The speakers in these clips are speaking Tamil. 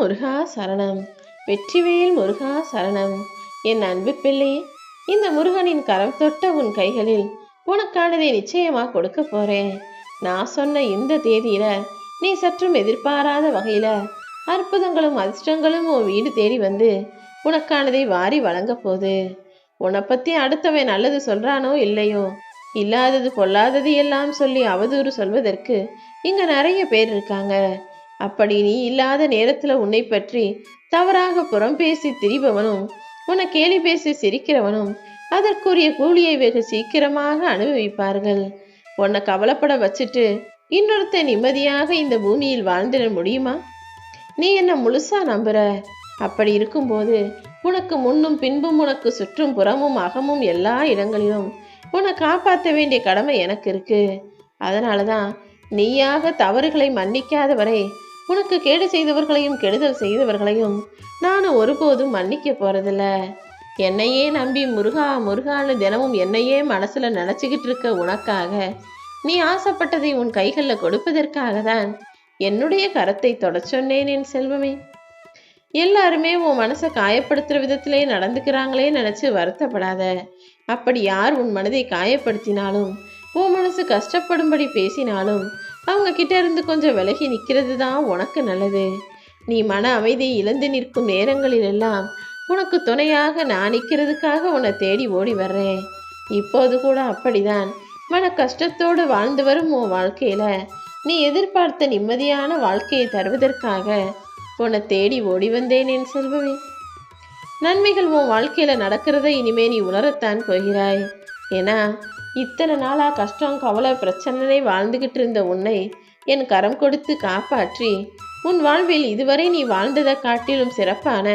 முருகா சரணம். வெற்றிவேல் முருகா சரணம். என் அன்பு பிள்ளையே, இந்த முருகனின் கரம் தொட்ட உன் கைகளில் உனக்கானதை நிச்சயமா கொடுக்க போறேன். நான் சொன்ன இந்த தேதியில நீ சற்றும் எதிர்பாராத வகையில அற்புதங்களும் அதிர்ஷ்டங்களும் உன் வீடு தேடி வந்து உனக்கானதை வாரி வழங்க போகுது. உன்னை பத்தி அடுத்தவன் நல்லது சொல்றானோ இல்லையோ, இல்லாதது பொல்லாதது எல்லாம் சொல்லி அவதூறு சொல்வதற்கு இங்க நிறைய பேர் இருக்காங்க. அப்படி நீ இல்லாத நேரத்துல உன்னை பற்றி தவறாக புறம் பேசி திரிபவனும் உன்னை கேலி பேசி சிரிக்கிறவனும் அதற்குரிய கூலியை வெகு சீக்கிரமாக அனுபவிப்பார்கள். உன்னை கவலைப்பட வச்சுட்டு இன்னொருத்த நிம்மதியாக இந்த பூமியில் வாழ்ந்திட முடியுமா? நீ என்ன முழுசா நம்புற? அப்படி இருக்கும்போது உனக்கு முன்னும் பின்பும் உனக்கு சுற்றும் புறமும் அகமும் எல்லா இடங்களிலும் உன்னை காப்பாற்ற வேண்டிய கடமை எனக்கு இருக்கு. அதனாலதான் நீயாக தவறுகளை மன்னிக்காத வரை உனக்கு கேடு செய்தவர்களையும் கெடுதல் செய்தவர்களையும் நானும் ஒருபோதும் மன்னிக்க போறதில்ல. என்னையே நம்பி முருகா முருகான்னு தினமும் என்னையே மனசுல நினைச்சுக்கிட்டு இருக்க உனக்காக, நீ ஆசைப்பட்டதை உன் கைகளில் கொடுப்பதற்காக தான் என்னுடைய கரத்தை தொட சொன்னேன் என் செல்வமே. எல்லாருமே உன் மனசை காயப்படுத்துற விதத்திலே நடந்துக்கிறாங்களே நினைச்சு வருத்தப்படாத. அப்படி யார் உன் மனதை காயப்படுத்தினாலும் உன் மனசு கஷ்டப்படும்படி பேசினாலும் அவங்க கிட்ட இருந்து கொஞ்சம் விலகி நிற்கிறது தான் உனக்கு நல்லது. நீ மன அமைதியை இழந்து நிற்கும் நேரங்களில் எல்லாம் உனக்கு துணையாக நான் நிற்கிறதுக்காக உன்னை தேடி ஓடி வர்றேன். இப்போது கூட அப்படிதான் மன கஷ்டத்தோடு வாழ்ந்து வரும் உன் வாழ்க்கையில நீ எதிர்பார்த்த நிம்மதியான வாழ்க்கையை தருவதற்காக உன்னை தேடி ஓடி வந்தேன் என் செல்வமே. நன்மைகள் உன் வாழ்க்கையில நடக்கிறத இனிமே நீ உணரத்தான் போகிறாய். ஏன்னா இத்தனை நாளா கஷ்டம் கவலை பிரச்சனை வாழ்ந்துகிட்டு இருந்த உன்னை என் கரம் கொடுத்து காப்பாற்றி உன் வாழ்வில் இதுவரை நீ வாழ்ந்ததை காட்டிலும் சிறப்பான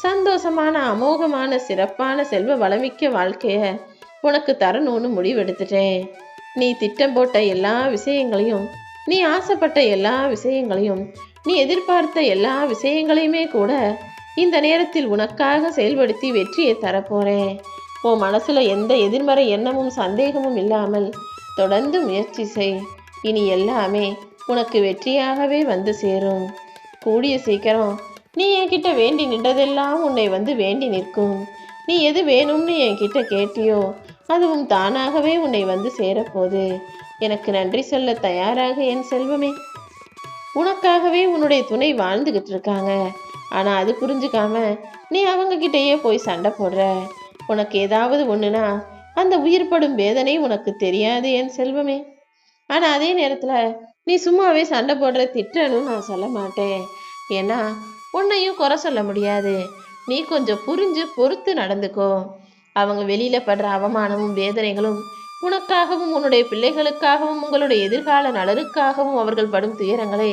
சந்தோஷமான அமோகமான சிறப்பான செல்வ வளமிக்க வாழ்க்கைய உனக்கு தரணும்னு முடிவெடுத்துட்டேன். நீ திட்டம் போட்ட எல்லா விஷயங்களையும், நீ ஆசைப்பட்ட எல்லா விஷயங்களையும், நீ எதிர்பார்த்த எல்லா விஷயங்களையுமே கூட இந்த நேரத்தில் உனக்காக செயல்படுத்தி வெற்றியை தரப்போறேன். உன் மனசுல எந்த எதிர்மறை எண்ணமும் சந்தேகமும் இல்லாமல் தொடர்ந்து முயற்சி செய். இனி எல்லாமே உனக்கு வெற்றியாகவே வந்து சேரும். கூடிய சீக்கிரம் நீ என்கிட்ட வேண்டி நின்றதெல்லாம் உன்னை வந்து வேண்டி நிற்கும். நீ எது வேணும்னு என்கிட்ட கேட்டியோ அதுவும் தானாகவே உன்னை வந்து சேரப்போகுது. எனக்கு நன்றி சொல்ல தயாராக என் செல்வமே. உனக்காகவே உன்னுடைய துணை வாழ்ந்துகிட்டு இருக்காங்க. ஆனா அது புரிஞ்சுக்காம நீ அவங்க கிட்டேயே போய் சண்டை போடுற. உனக்கு ஏதாவது ஒண்ணுனா அந்த உயிர்படும் வேதனை உனக்கு தெரியாது என் செல்வமே. ஆனா அதே நேரத்துல நீ சும்மாவே சண்டை போடுற திட்டணும் நான் சொல்ல மாட்டேன். ஏன்னா உன்னையும் குறை சொல்ல முடியாது. நீ கொஞ்சம் புரிஞ்சு பொறுத்து நடந்துக்கோ. அவங்க வெளியில படுற அவமானமும் வேதனைகளும் உனக்காகவும் உன்னுடைய பிள்ளைகளுக்காகவும் உங்களுடைய எதிர்கால நலனுக்காகவும் அவர்கள் படும் துயரங்களை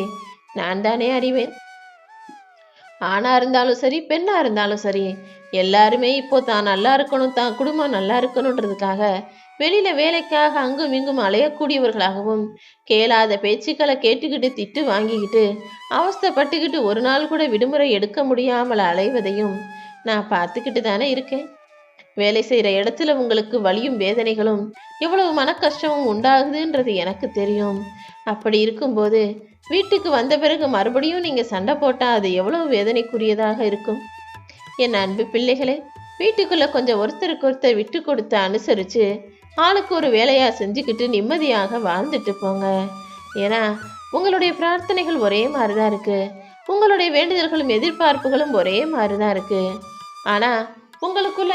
நான் தானே அறிவேன். ஆணா இருந்தாலும் சரி பெண்ணா இருந்தாலும் சரி எல்லாருமே இப்போ தான் நல்லா இருக்கணும், தான் குடும்பம் நல்லா இருக்கணுன்றதுக்காக வெளியில வேலைக்காக அங்கும் இங்கும் அலையக்கூடியவர்களாகவும் கேளாத பேச்சுக்களை கேட்டுக்கிட்டு திட்டு வாங்கிக்கிட்டு அவஸ்தைப்பட்டுக்கிட்டு ஒரு நாள் கூட விடுமுறை எடுக்க முடியாமல் அலைவதையும் நான் பார்த்துக்கிட்டு தானே இருக்கேன். வேலை செய்கிற இடத்துல உங்களுக்கு வலியும் வேதனைகளும் எவ்வளவு மன கஷ்டமும் உண்டாகுதுன்றது எனக்கு தெரியும். அப்படி இருக்கும்போது வீட்டுக்கு வந்த பிறகு மறுபடியும் நீங்க சண்டை போட்டா அது எவ்வளவு வேதனைக்குரியதாக இருக்கும். என் அன்பு பிள்ளைகளே, வீட்டுக்குள்ள கொஞ்சம் ஒருத்தருக்கு ஒருத்தர் விட்டு கொடுத்து அனுசரிச்சு ஆளுக்கு ஒரு வேலையா செஞ்சுக்கிட்டு நிம்மதியாக வாழ்ந்துட்டு போங்க. ஏன்னா உங்களுடைய பிரார்த்தனைகள் ஒரே மாதிரிதான் இருக்கு, உங்களுடைய வேண்டுதல்களும் எதிர்பார்ப்புகளும் ஒரே மாதிரிதான் இருக்கு. ஆனா உங்களுக்குள்ள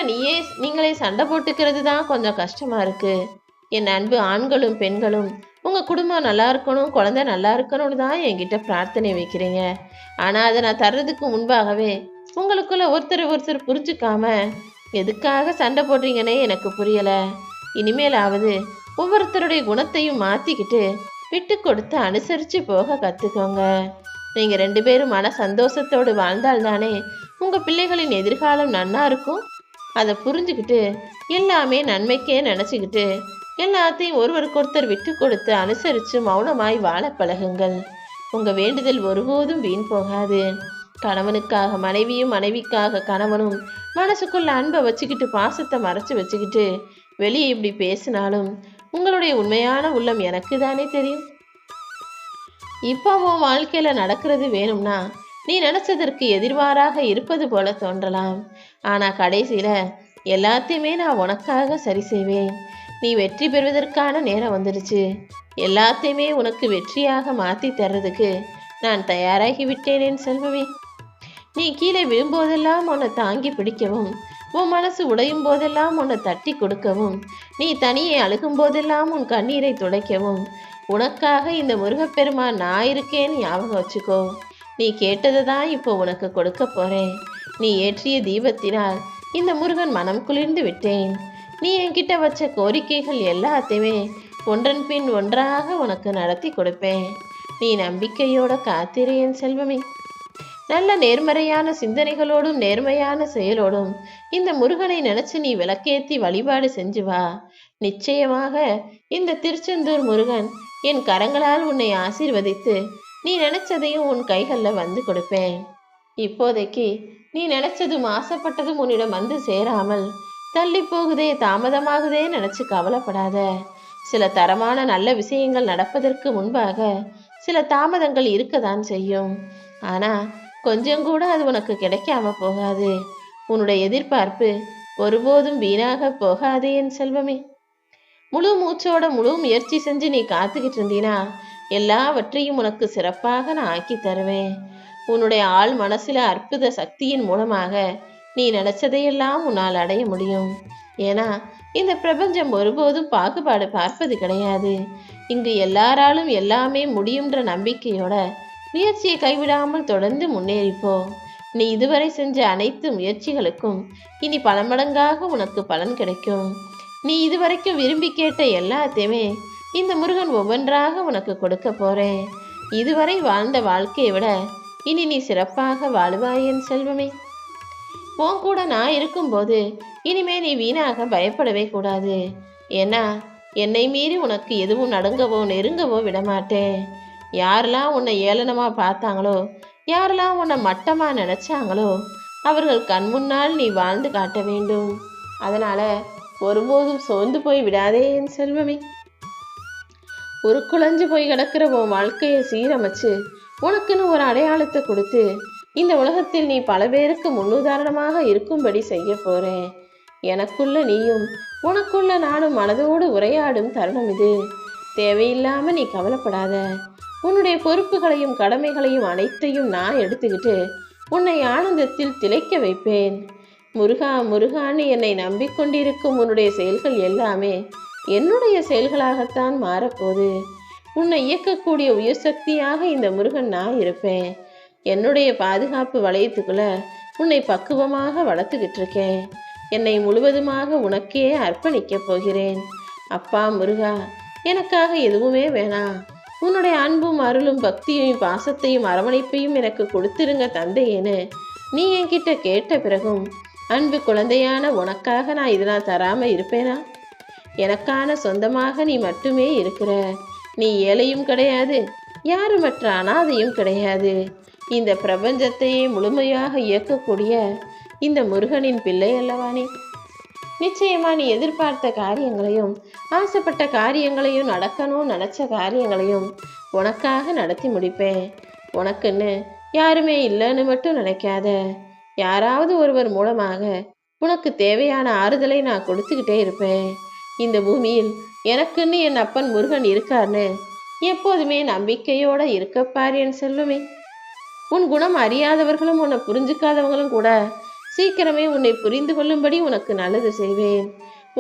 நீங்களே சண்டை போட்டுக்கிறது தான் கொஞ்சம் கஷ்டமா இருக்கு. என் அன்பு ஆண்களும் பெண்களும் உங்க குடும்பம் நல்லா இருக்கணும், குழந்தை நல்லா இருக்கணும்னு தான் என்கிட்ட பிரார்த்தனை வைக்கிறீங்க. ஆனா அதை நான் தர்றதுக்கு முன்பாகவே உங்களுக்குள்ள ஒருத்தர் புரிஞ்சுக்காம எதுக்காக சண்டை போடுறீங்கன்னே எனக்கு புரியல. இனிமேலாவது ஒவ்வொருத்தருடைய குணத்தையும் மாத்திக்கிட்டு விட்டு கொடுத்து அனுசரிச்சு போக கத்துக்கோங்க. நீங்க 2 பேரும் மன சந்தோஷத்தோடு வாழ்ந்தால்தானே உங்க பிள்ளைகளின் எதிர்காலம் நன்னா இருக்கும். அதை புரிஞ்சுக்கிட்டு எல்லாமே நன்மைக்கே நினைச்சுக்கிட்டு எல்லாத்தையும் ஒருவருக்கொருத்தர் விட்டு கொடுத்து அனுசரித்து மௌனமாய் வாழ பழகுங்கள். உங்க வேண்டுதல் ஒருபோதும் வீண் போகாது. கணவனுக்காக மனைவியும் மனைவிக்காக கணவனும் மனசுக்குள்ள அன்பை வச்சுக்கிட்டு பாசத்தை மறைச்சு வச்சுக்கிட்டு வெளியே இப்படி பேசினாலும் உங்களுடைய உண்மையான உள்ளம் எனக்கு தானே தெரியும். இப்போ உன் வாழ்க்கையில நடக்கிறது வேணும்னா நீ நினைச்சதற்கு எதிர்மாறாக இருப்பது போல தோன்றலாம். ஆனா கடைசியில எல்லாத்தையுமே நான் உனக்காக சரி செய்வேன். நீ வெற்றி பெறுவதற்கான நேரம் வந்துடுச்சு. எல்லாத்தையுமே உனக்கு வெற்றியாக மாத்தி தர்றதுக்கு நான் தயாராகி விட்டேன் என் செல்வமே. நீ கீழே விழும்போதெல்லாம் உன்னை தாங்கி பிடிக்கவும், உன் மனசு உடையும் போதெல்லாம் உன்னை தட்டி கொடுக்கவும், நீ தனியே அழுகும் போதெல்லாம் உன் கண்ணீரை துடைக்கவும் உனக்காக இந்த முருகப்பெருமான் நான் இருக்கேன்னு ஞாபகம் வச்சுக்கோ. நீ கேட்டதை தான் இப்போ உனக்கு கொடுக்க போறேன். நீ ஏற்றிய தீபத்தினால் இந்த முருகன் மனம் குளிர்ந்து விட்டேன். நீ என்கிட்ட வச்ச கோரிக்கைகள் எல்லாத்தையுமே ஒன்றன் பின் ஒன்றாக உனக்கு நடத்தி கொடுப்பேன். நீ நம்பிக்கையோட காத்திரு என் செல்வமே. நல்ல நேர்மறையான சிந்தனைகளோடும் நேர்மையான செயலோடும் இந்த முருகனை நினைச்சு நீ விளக்கேத்தி வழிபாடு செஞ்சு வா. நிச்சயமாக இந்த திருச்செந்தூர் முருகன் என் கரங்களால் உன்னை ஆசீர்வதித்து நீ நினைச்சதையும் உன் கைகளில் வந்து கொடுப்பேன். இப்போதைக்கு நீ நினைச்சதும் ஆசைப்பட்டதும் உன்னிடம் வந்து சேராமல் தள்ளி போகுதே, தாமதமாகுதே நினைச்சு கவலைப்படாத. சில தரமான நல்ல விஷயங்கள் நடப்பதற்கு முன்பாக சில தாமதங்கள் இருக்கதான் செய்யும். ஆனா கொஞ்சம் கூட அது உனக்கு கிடைக்காம போகாது. உன்னுடைய எதிர்பார்ப்பு ஒருபோதும் வீணாக போகாதே என் செல்வமே. முழு மூச்சோட முழு முயற்சி செஞ்சு நீ காத்துக்கிட்டு இருந்தீனா எல்லாவற்றையும் உனக்கு சிறப்பாக நான் ஆக்கி தருவேன். உன்னுடைய ஆள் மனசுல அற்புத சக்தியின் மூலமாக நீ நினைச்சதையெல்லாம் உன்னால் அடைய முடியும். ஏன்னா இந்த பிரபஞ்சம் ஒருபோதும் பாகுபாடு பார்ப்பது கிடையாது. இங்கு எல்லாராலும் எல்லாமே முடியுன்ற நம்பிக்கையோட முயற்சியை கைவிடாமல் தொடர்ந்து முன்னேறிப்போ. நீ இதுவரை செஞ்ச அனைத்து முயற்சிகளுக்கும் இனி பல மடங்காக உனக்கு பலன் கிடைக்கும். நீ இதுவரைக்கும் விரும்பி கேட்ட எல்லாத்தையுமே இந்த முருகன் ஒவ்வொன்றாக உனக்கு கொடுக்க போறேன். இதுவரை வாழ்ந்த வாழ்க்கையை விட இனி நீ சிறப்பாக வாழுவாய் என் செல்வமே. உன் கூட நான் இருக்கும்போது இனிமே நீ வீணாக பயப்படவே கூடாது. ஏன்னா என்னை மீறி உனக்கு எதுவும் நடுங்கவோ நெருங்கவோ விடமாட்டேன். யாரெல்லாம் உன்னை ஏளனமா பார்த்தாங்களோ, யாரெல்லாம் உன்னை மட்டமா நினைச்சாங்களோ அவர்கள் கண் முன்னால் நீ வாழ்ந்து காட்ட வேண்டும். அதனால ஒருபோதும் சோர்ந்து போய் விடாதே என் செல்வமே. ஒரு குழஞ்சு போய் கிடக்கிற உன் வாழ்க்கையை சீரமைச்சு உனக்குன்னு ஒரு அடையாளத்தை கொடுத்து இந்த உலகத்தில் நீ பல பேருக்கு முன்னுதாரணமாக இருக்கும்படி செய்ய போறேன். எனக்குள்ள நீயும் உனக்குள்ள நானும் மனதோடு உரையாடும் தருணம் இது. தேவையில்லாம நீ கவலைப்படாத. உன்னுடைய பொறுப்புகளையும் கடமைகளையும் அனைத்தையும் நான் எடுத்துக்கிட்டு உன்னை ஆனந்தத்தில் திளைக்க வைப்பேன். முருகா முருகான்னு என்னை நம்பிக்கொண்டிருக்கும் உன்னுடைய செயல்கள் எல்லாமே என்னுடைய செயல்களாகத்தான் மாறப்போகுது. உன்னை இயக்கக்கூடிய உயர் சக்தியாக இந்த முருகன் நான் இருப்பேன். என்னுடைய பாதுகாப்பு வளையத்துக்குள்ள உன்னை பக்குவமாக வளர்த்துக்கிட்டு இருக்கேன். என்னை முழுவதுமாக உனக்கே அர்ப்பணிக்க போகிறேன். அப்பா முருகா, எனக்காக எதுவுமே வேணாம். உன்னுடைய அன்பும் அருளும் பக்தியையும் பாசத்தையும் அரவணைப்பையும் எனக்கு கொடுத்துருங்க தந்தையேன்னு நீ என்கிட்ட கேட்ட பிறகும் அன்பு குழந்தையான உனக்காக நான் இதெல்லாம் தராம இருப்பேனா? எனக்கான சொந்தமாக நீ மட்டுமே இருக்கிற. நீ ஏழையும் கிடையாது, யாருமற்ற அனாதையும் கிடையாது. இந்த பிரபஞ்சத்தையே முழுமையாக இயக்கக்கூடிய இந்த முருகனின் பிள்ளை அல்லவா நீ? நிச்சயமா நீ எதிர்பார்த்த காரியங்களையும் ஆசைப்பட்ட காரியங்களையும் நடக்கணும் நினைச்ச காரியங்களையும் உனக்காக நடத்தி முடிப்பேன். உனக்குன்னு யாருமே இல்லைன்னு மட்டும் நினைக்காத. யாராவது ஒருவர் மூலமாக உனக்கு தேவையான ஆறுதலை நான் கொடுத்துக்கிட்டே இருப்பேன். இந்த பூமியில் எனக்குன்னு என் அப்பன் முருகன் இருக்கார்னு எப்போதுமே நம்பிக்கையோட இருக்கப்பார் என் செல்வமே. உன் குணம் அறியாதவர்களும் உன்னை புரிஞ்சுக்காதவங்களும் கூட சீக்கிரமே உன்னை புரிந்து கொள்ளும்படி உனக்கு நல்லது செய்வேன்.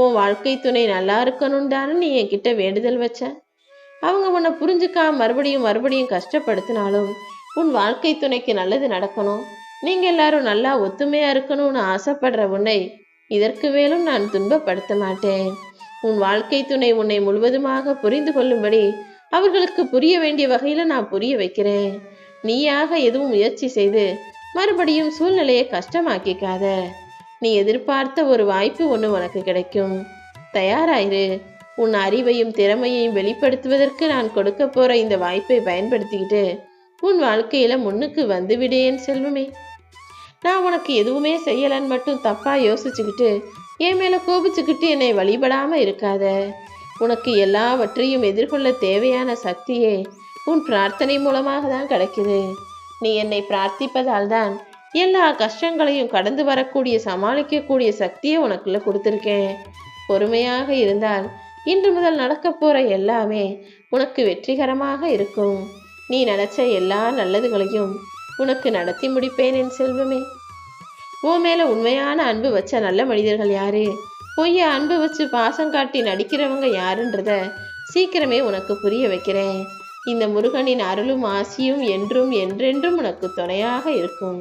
உன் வாழ்க்கை துணை நல்லா இருக்கணும் தானே நீ என்கிட்ட வேண்டுதல் வச்ச. அவங்க உன்னை புரிஞ்சுக்காம மறுபடியும் மறுபடியும் கஷ்டப்படுத்தினாலும் உன் வாழ்க்கை துணைக்கு நல்லது நடக்கணும், நீங்க எல்லாரும் நல்லா ஒத்துமையா இருக்கணும்னு ஆசைப்படுற உன்னை இதற்கு மேலும் நான் துன்பப்படுத்த மாட்டேன். உன் வாழ்க்கை துணை உன்னை முழுவதுமாக புரிந்து கொள்ளும்படி அவர்களுக்கு புரிய வேண்டிய வகையில நான் புரிய வைக்கிறேன். நீயாக எதுவும் முயற்சி செய்து மறுபடியும் சூழ்நிலையை கஷ்டமாக்கிக்காத. நீ எதிர்பார்த்த ஒரு வாய்ப்பு ஒன்று உனக்கு கிடைக்கும். தயாராயிரு. உன் அறிவையும் திறமையையும் வெளிப்படுத்துவதற்கு நான் கொடுக்க போற இந்த வாய்ப்பை பயன்படுத்திக்கிட்டு உன் வாழ்க்கையில முன்னுக்கு வந்துவிடேன் செல்வமே. நான் உனக்கு எதுவுமே செய்யலன்னு மட்டும் தப்பா யோசிச்சுக்கிட்டு என் மேல கோபிச்சுக்கிட்டு என்னை வழிபடாம இருக்காத. உனக்கு எல்லாவற்றையும் எதிர்கொள்ள தேவையான சக்தியே உன் பிரார்த்தனை மூலமாக தான் கிடைக்குது. நீ என்னை பிரார்த்திப்பதால் தான் எல்லா கஷ்டங்களையும் கடந்து வரக்கூடிய சமாளிக்கக்கூடிய சக்தியை உனக்குள்ள கொடுத்துருக்கேன். பொறுமையாக இருந்தால் இன்று முதல் நடக்க போற எல்லாமே உனக்கு வெற்றிகரமாக இருக்கும். நீ நினைச்ச எல்லா நல்லதுகளையும் உனக்கு நடத்தி முடிப்பேன் என் செல்வமே. உன் மேல உண்மையான அன்பு வச்ச நல்ல மனிதர்கள் யாரு, பொய்ய அன்பு வச்சு பாசம் காட்டி நடிக்கிறவங்க யாருன்றத சீக்கிரமே உனக்கு புரிய வைக்கிறேன். இந்த முருகனின் அருளும் ஆசியும் என்றும் என்றென்றும் உனக்கு துணையாக இருக்கும்.